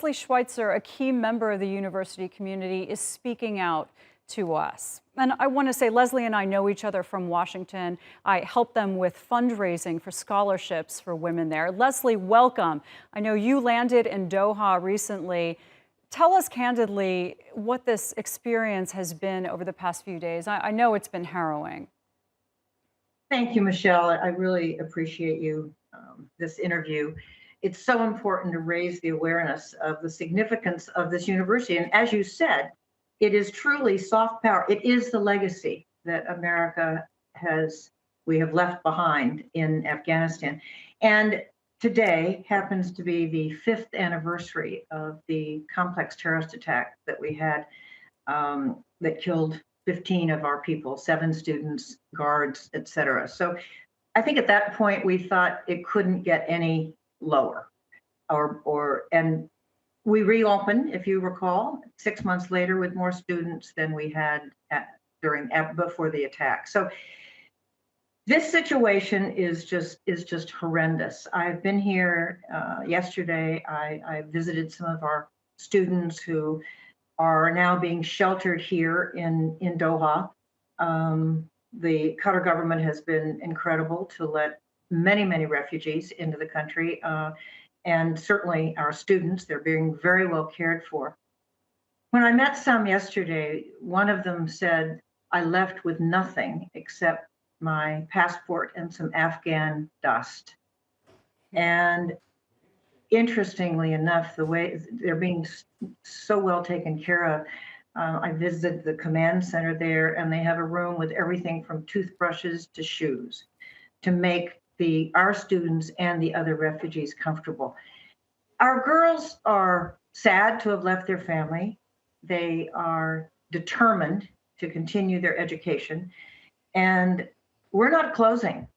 Leslie Schweitzer, a key member of the university community, is speaking out to us. And I want to say Leslie and I know each other from Washington. I help them with fundraising for scholarships for women there. Leslie, welcome. I know you landed in Doha recently. Tell us candidly what this experience has been over the past few days. I know it's been harrowing. Thank you, Michelle. I really appreciate you, this interview. It's so important to raise the awareness of the significance of this university. And as you said, it is truly soft power. It is the legacy that we have left behind in Afghanistan. And today happens to be the 5th anniversary of the complex terrorist attack that we had that killed 15 of our people, 7 students, guards, et cetera. So I think at that point we thought it couldn't get any lower. And we reopened, if you recall, 6 months later with more students than we had before the attack. So this situation is just horrendous. I've been here yesterday. I visited some of our students who are now being sheltered here in Doha. The Qatar government has been incredible to let many refugees into the country. And certainly our students, they're being very well cared for. When I met some yesterday, one of them said, I left with nothing except my passport and some Afghan dust. And interestingly enough, the way they're being so well taken care of, I visited the command center there, and they have a room with everything from toothbrushes to shoes to make our students and the other refugees comfortable. Our girls are sad to have left their family. They are determined to continue their education, and we're not closing.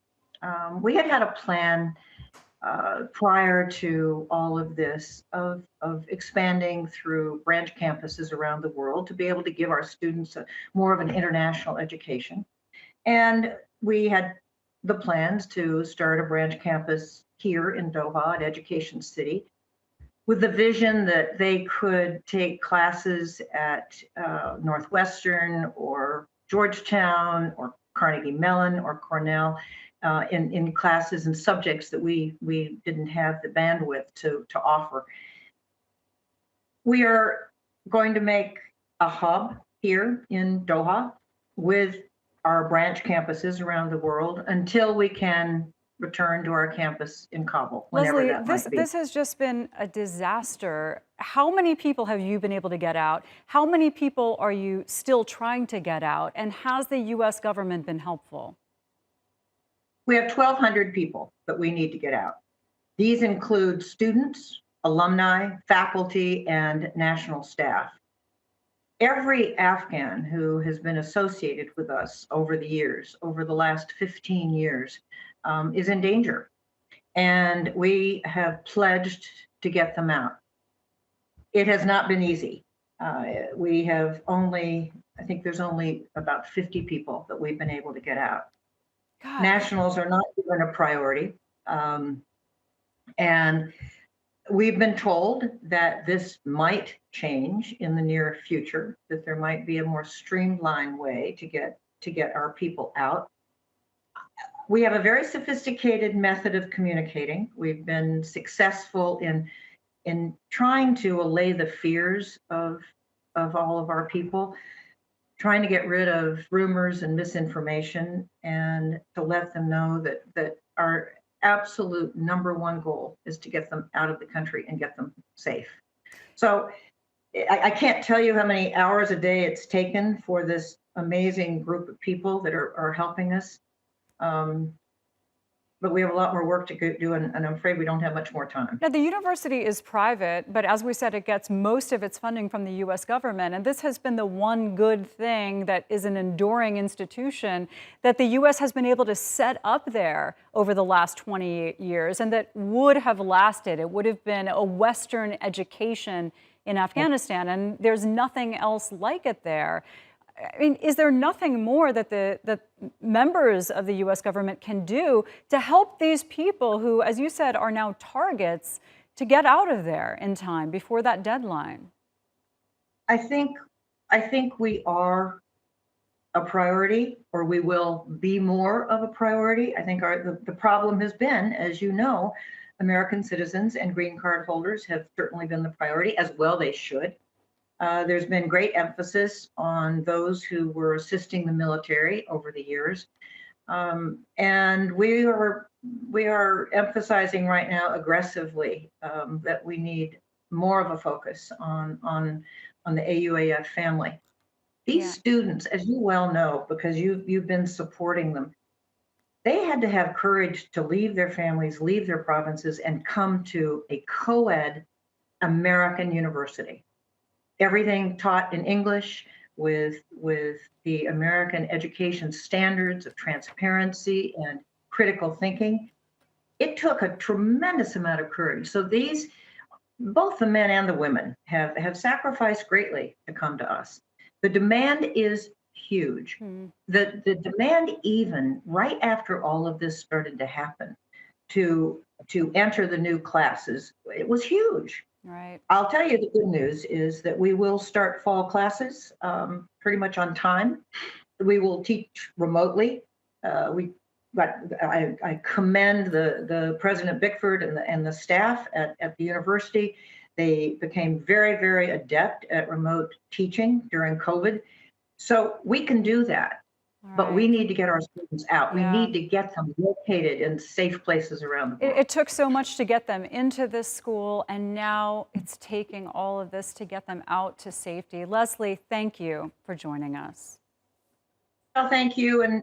We had a plan prior to all of this of expanding through branch campuses around the world to be able to give our students more of an international education. And we had the plans to start a branch campus here in Doha at Education City with the vision that they could take classes at Northwestern or Georgetown or Carnegie Mellon or Cornell in classes and subjects that we didn't have the bandwidth to offer. We are going to make a hub here in Doha with our branch campuses around the world until we can return to our campus in Kabul, whenever Leslie, that might be. this has just been a disaster. How many people have you been able to get out? How many people are you still trying to get out? And has the U.S. government been helpful? We have 1,200 people that we need to get out. These include students, alumni, faculty, and national staff. Every Afghan who has been associated with us over the years, over the last 15 years, is in danger. And we have pledged to get them out. It has not been easy. We have I think there's only about 50 people that we've been able to get out. God. Nationals are not given a priority. And we've been told that this might change in the near future, that there might be a more streamlined way to get our people out. We have a very sophisticated method of communicating. We've been successful in trying to allay the fears of all of our people, trying to get rid of rumors and misinformation, and to let them know that our absolute #1 goal is to get them out of the country and get them safe. So I can't tell you how many hours a day it's taken for this amazing group of people that are helping us. But we have a lot more work to do, and I'm afraid we don't have much more time. Now, the university is private, but as we said, it gets most of its funding from the U.S. government. And this has been the one good thing that is an enduring institution that the U.S. has been able to set up there over the last 28 years, and that would have lasted. It would have been a Western education in Afghanistan, and there's nothing else like it there. I mean, is there nothing more that the members of the U.S. government can do to help these people who, as you said, are now targets to get out of there in time before that deadline? I think we are a priority, or we will be more of a priority. I think the problem has been, as you know, American citizens and green card holders have certainly been the priority, as well they should. There's been great emphasis on those who were assisting the military over the years. And we are emphasizing right now aggressively that we need more of a focus on the AUAF family. These students, as you well know, because you've been supporting them, they had to have courage to leave their families, leave their provinces, and come to a co-ed American university. Everything taught in English with the American education standards of transparency and critical thinking. It took a tremendous amount of courage. So both the men and the women have sacrificed greatly to come to us. The demand is huge. The demand, even right after all of this started to happen, to enter the new classes, it was huge. Right. I'll tell you the good news is that we will start fall classes pretty much on time. We will teach remotely. I commend the President Bickford and the staff at the university. They became very, very adept at remote teaching during COVID. So we can do that. But we need to get our students out. We need to get them located in safe places around the world. It took so much to get them into this school, and now it's taking all of this to get them out to safety. Leslie, thank you for joining us. Well, thank you. And